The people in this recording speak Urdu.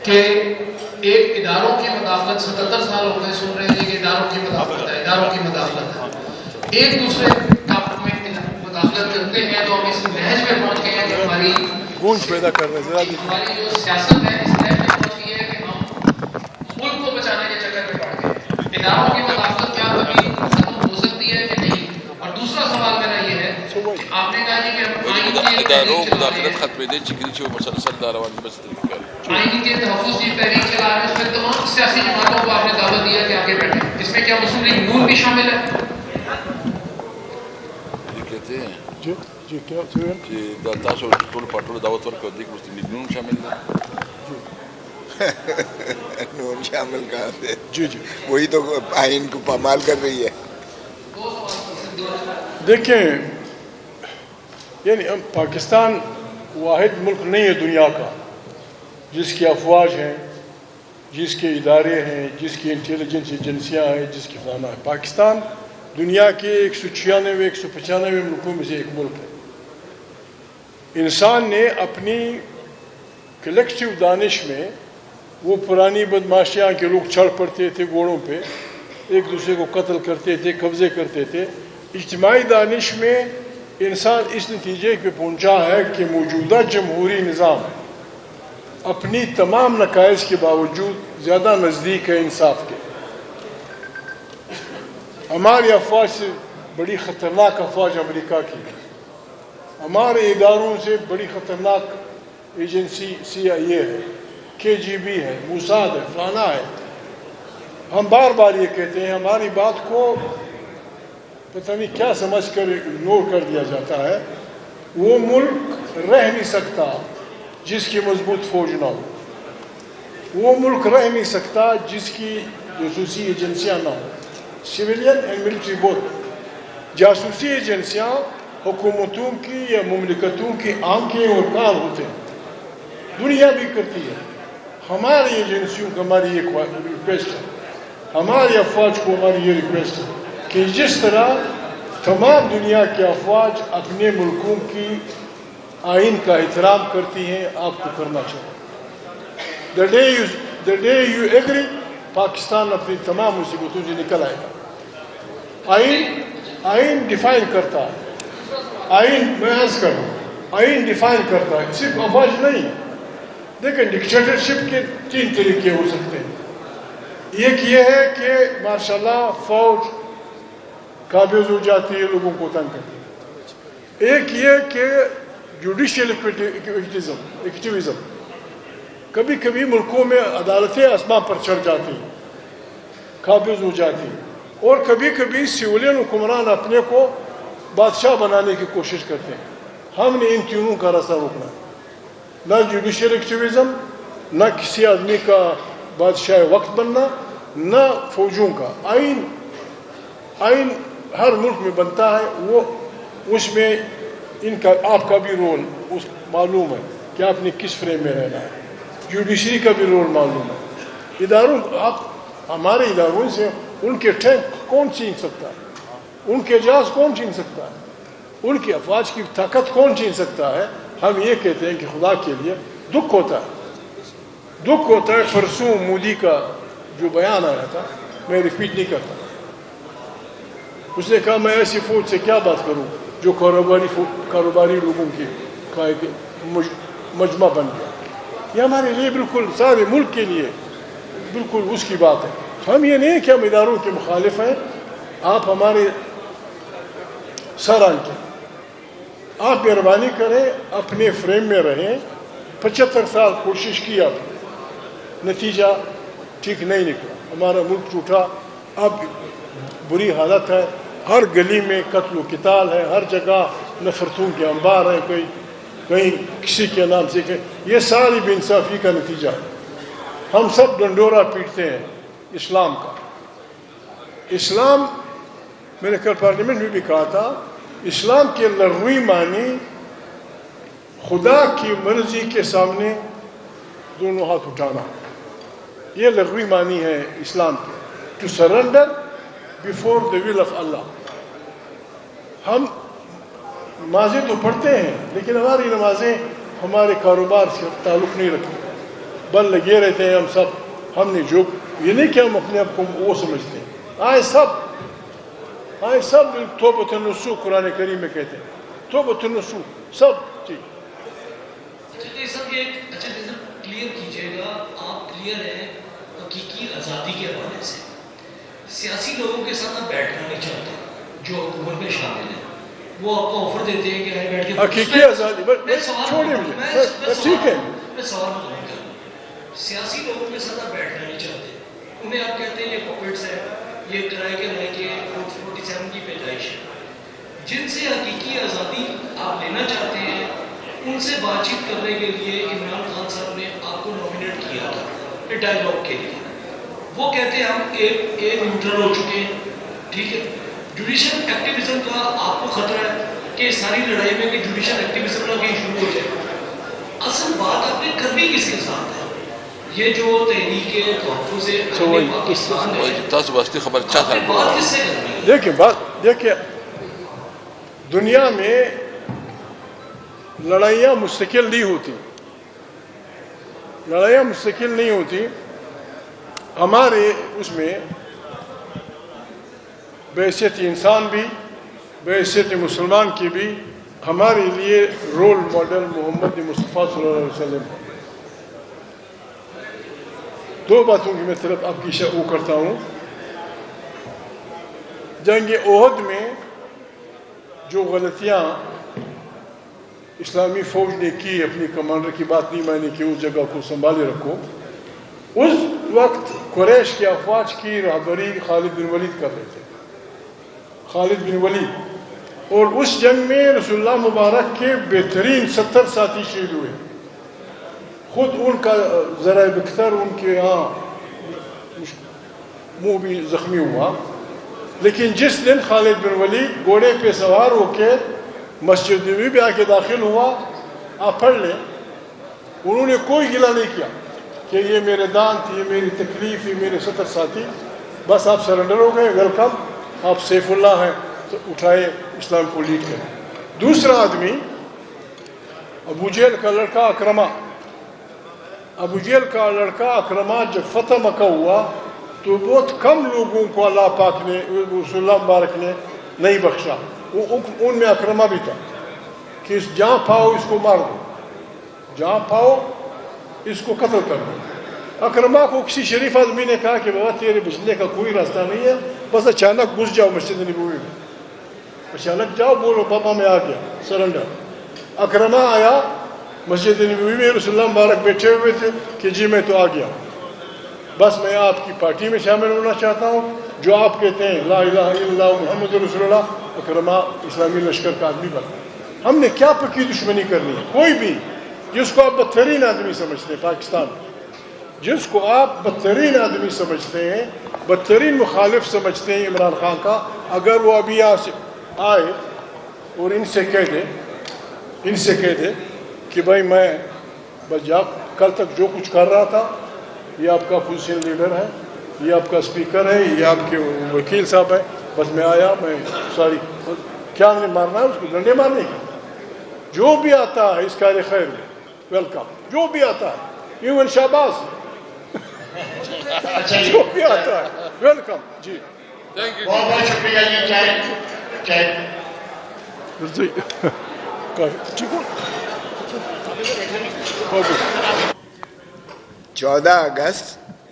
کہ ایک اداروں کی مداخلت 77 سال ہو گئے سن رہے ہیں کہ اداروں کی مداخلت ہے، اداروں کی مداخلت ہے، ایک دوسرے آپ میں مداخلت کرتے ہیں تو ہم اس محض میں پہنچ گئے ہیں کہ ہماری گونج پیدا کر رہے ہیں، ہماری جو سیاست ہے اس طرح میں پہنچ گئی ہے کہ ہم ملک کو بچانے کے چکر میں پڑ گئے۔ اداروں کی مداخلت کیا کبھی ختم ہو سکتی ہے کہ نہیں؟ اور دوسرا سوال میرا یہ ہے کہ آپ نے کہا جی کہ ہم اداروں مداخلت ختم دے چکری چھو مسلسل داروان بس آئین کے تحفظ کی تحریک چلا رہے ہیں، اس میں تمام سیاسی جماعتوں کو آپ نے دعوت دیا کہ آگے بیٹھیں، اس میں کیا مسلم لیگ نون بھی شامل ہے؟ یہ کہتے ہیں جی کیا کہ داتا سو ٹول پاٹول دعوت ور کر دی کہ مسلم لیگ نون شامل ہے۔ نون شامل کہاں سے؟ جی وہی تو آئین کو پامال کر رہی ہے۔ دیکھیں، یعنی پاکستان واحد ملک نہیں ہے دنیا کا جس کی افواج ہیں، جس کے ادارے ہیں، جس کی انٹیلیجنس ایجنسیاں ہیں، جس کی فلانا ہے۔ پاکستان دنیا کے 196 195 ملکوں میں سے ایک ملک ہے۔ انسان نے اپنی کلیکٹیو دانش میں وہ پرانی بدماشیاں کے لوگ چڑھ پڑتے تھے گھوڑوں پہ، ایک دوسرے کو قتل کرتے تھے، قبضے کرتے تھے، اجتماعی دانش میں انسان اس نتیجے پہ پہنچا ہے کہ موجودہ جمہوری نظام اپنی تمام نقائص کے باوجود زیادہ نزدیک ہے انصاف کے۔ ہماری افواج سے بڑی خطرناک افواج امریکہ کی ہے، ہمارے اداروں سے بڑی خطرناک ایجنسی CIA ہے، KGB ہے، موساد ہے، فلانا ہے۔ ہم بار بار یہ کہتے ہیں، ہماری بات کو پتہ نہیں کیا سمجھ کر اگنور کر دیا جاتا ہے۔ وہ ملک رہ نہیں سکتا جس کی مضبوط فوج نہ ہو، وہ ملک رہ نہیں سکتا جس کی جاسوسی ایجنسیاں نہ ہوں، سویلین اینڈ ملٹری بوتھ۔ جاسوسی ایجنسیاں حکومتوں کی یا مملکتوں کی آنکھیں اور کان ہوتے ہیں، دنیا بھی کرتی ہے۔ ہماری ایجنسیوں کو ہماری یہ ریکویسٹ ہے، ہماری افواج کو ہماری یہ ریکویسٹ ہے کہ جس طرح تمام دنیا کی افواج اپنے ملکوں کی آئین کا احترام کرتی ہیں، آپ کو کرنا چاہیے۔ the day you agree، Pakistan اپنی تمام مصیبتوں سے نکل آئے گا۔ آئین ڈیفائن کرتا ہے، میں عرض کروں، آئین ڈیفائن کرتا ہے، صرف افواج نہیں۔ دیکھیں، ڈکٹیٹرشپ کے 3 طریقے ہو سکتے ہیں۔ ایک یہ ہے کہ ماشاءاللہ فوج قابض ہو جاتی ہے، لوگوں کو تنگ کرتی ہے۔ ایک یہ کہ جوڈیشل ایکٹیویزم، کبھی کبھی ملکوں میں عدالتیں آسمان پر چڑھ جاتی ہیں، قابض ہو جاتی ہیں، اور کبھی کبھی سویلین حکمران اپنے کو بادشاہ بنانے کی کوشش کرتے ہیں۔ ہم نے ان تینوں کا راستہ روکنا ہے، نہ جوڈیشل ایکٹیویزم، نہ کسی آدمی کا بادشاہ وقت بننا، نہ فوجوں کا۔ آئین ہر ملک میں بنتا ہے، وہ اس میں ان کا آپ کا بھی رول اس معلوم ہے کہ آپ نے کس فریم میں رہنا ہے، جوڈیشری کا بھی رول معلوم ہے۔ اداروں آپ ہمارے اداروں سے ان کے ٹینک کون چھین سکتا ہے، ان کے جہاز کون چھین سکتا ہے، ان کی افواج کی طاقت کون چھین سکتا ہے؟ ہم یہ کہتے ہیں کہ خدا کے لیے دکھ ہوتا ہے۔ پرسوں مودی کا جو بیان آیا تھا، میں ریپیٹ نہیں کرتا، اس نے کہا میں ایسی فوج سے کیا بات کروں جو کاروباری لوگوں کی کا ایک مجمع بن گیا۔ یہ ہمارے لیے بالکل سارے ملک کے لیے بالکل اس کی بات ہے۔ ہم یہ نہیں کہ ہم اداروں کے مخالف ہیں، آپ ہمارے سر آنکھیں، آپ مہربانی کریں اپنے فریم میں رہیں۔ 75 سال کوشش کی، آپ نتیجہ ٹھیک نہیں نکلا، ہمارا ملک ٹوٹا، اب بری حالت ہے، ہر گلی میں قتل و قتال ہے، ہر جگہ نفرتوں کے انبار ہیں، کہیں کسی کے نام سے کہ یہ ساری بے انصافی کا نتیجہ ہے۔ ہم سب ڈنڈورا پیٹتے ہیں اسلام کا۔ اسلام، میں نے کل پارلیمنٹ میں بھی کہا تھا، اسلام کے لغوی معنی خدا کی مرضی کے سامنے دونوں ہاتھ اٹھانا، یہ لغوی معنی ہے اسلام کے، to surrender before the will of Allah۔ ہم نمازیں تو پڑھتے ہیں لیکن ہماری نمازیں ہمارے کاروبار سے تعلق نہیں رکھتی، بل لگے رہتے ہیں ہم سب. ہم نے جو یہ نہیں کہ ہم اپنے آپ کو وہ سمجھتے ہیں. آئے سب توبۃ النصوح قرآن کریم میں کہتے ہیں. توبۃ النصوح سب. ٹھیک. سب یہ کلیئر کیجیے گا, آپ کلیئر ہیں حقیقی آزادی کے حوالے سے. سیاسی لوگوں کے ساتھ آپ بیٹھنا نہیں چاہتے جو حکومت میں شامل ہیں, وہ آپ کو آفر دیتے ہیں کہ بیٹھ کے حقیقی آزادی چھوڑیے مجھے. ٹھیک ہے, میں سوال نہیں کروں. سیاسی لوگوں کے ساتھ آپ بیٹھنا نہیں چاہتے, انہیں آپ کہتے ہیں یہ پاپٹس ہے, یہ کرائے کے رائے کے 47 کی پیدائش ہے. جن سے حقیقی آزادی آپ لینا چاہتے ہیں ان سے بات چیت کرنے کے لیے عمران خان صاحب نے آپ کو نامینیٹ کیا تھا ڈائیلاگ کے لیے. وہ کہتے ہیں ہم ایک نیوٹرل ہو چکے ہیں. ٹھیک ہے, جوڈیشل ایکٹیویزم کا آپ کو خطرہ ہے کہ ساری لڑائی میں کہ جوڈیشل ایکٹیویزم نہ کہیں شروع ہو جائے. اصل بات آپ نے کرنی کس کے ساتھ ہے؟ یہ جو تحریک تحفظ پاکستان ہے, خبر بات کس سے کرنی ہے؟ دیکھیں دنیا میں لڑائیاں مستقل نہیں ہوتی. لڑائیاں مستقل نہیں ہوتی. ہمارے اس میں بحیثیت انسان بھی, بحیثیت مسلمان کی بھی, ہمارے لیے رول ماڈل محمد مصطفیٰ صلی اللہ علیہ وسلم. دو باتوں کی میں طرف آپ کی وہ کرتا ہوں. جنگ احد میں جو غلطیاں اسلامی فوج نے کی, اپنی کمانڈر کی بات نہیں مانی کہ اس جگہ کو سنبھالے رکھو. اس وقت قریش کی افواج کی رہبری خالد بن ولید کر رہے تھے. خالد بن ولید, اور اس جنگ میں رسول اللہ مبارک کے بہترین 70 ساتھی شہید ہوئے. خود ان کا ذرائع بکثر ان کے یہاں منہ بھی زخمی ہوا. لیکن جس دن خالد بن ولید گھوڑے پہ سوار ہو کے مسجد نبوی بھی آ کے داخل ہوا, آپ پڑھ لیں, انہوں نے کوئی گلہ نہیں کیا کہ یہ میرے دان تھی, یہ میری تکلیف, یہ میرے 70 ساتھی. بس آپ سرنڈر ہو گئے, ویلکم, آپ سیف اللہ ہیں, تو اٹھائے اسلام کو لیڈ کریں. دوسرا آدمی ابو جہل کا لڑکا اکرمہ. ابو جہل کا لڑکا اکرمہ جب فتح مکہ ہوا تو بہت کم لوگوں کو اللہ پاک نے, رسول اللہ مبارک نے نہیں بخشا. ان میں اکرمہ بھی تھا کہ جہاں پاؤ اس کو مار دو, جہاں پاؤ اس کو قتل کر دو. اکرمہ کو کسی شریف آدمی نے کہا کہ بابا تیرے بچنے کا کوئی راستہ نہیں ہے, بس اچانک گھس جاؤ مسجد نبوی میں, اچانک جاؤ, بولو بابا میں آ گیا, سرنڈر. اکرمہ آیا مسجد نبوی میں, رسول اللہ مبارک بیٹھے ہوئے تھے کہ جی میں تو آ گیا, بس میں آپ کی پارٹی میں شامل ہونا چاہتا ہوں, جو آپ کہتے ہیں لا الہ الا اللہ محمد رسول اللہ. اکرمہ اسلامی لشکر کا آدمی بنا. ہم نے کیا پکی دشمنی کرنی ہے؟ کوئی بھی جس کو آپ بدترین آدمی سمجھتے ہیں پاکستان, جس کو آپ بدترین آدمی سمجھتے ہیں, بدترین مخالف سمجھتے ہیں عمران خان کا, اگر وہ ابھی آئے اور ان سے کہہ دے کہ بھائی میں بس کل تک جو کچھ کر رہا تھا, یہ آپ کا اپوزیشن لیڈر ہے, یہ آپ کا اسپیکر ہے, یہ آپ کے وکیل صاحب ہے, بس میں آیا, میں ساری کیا نہیں مارنا ہے اس کو, ڈنڈے مارنے کا. جو بھی آتا ہے اس کار خیر میں ویلکم, جو بھی آتا ہے, ایون شہباز, جو بھی آتا ہے ویلکم. جی بہت بہت شکریہ جی. ٹھیک ہو. 14 اگست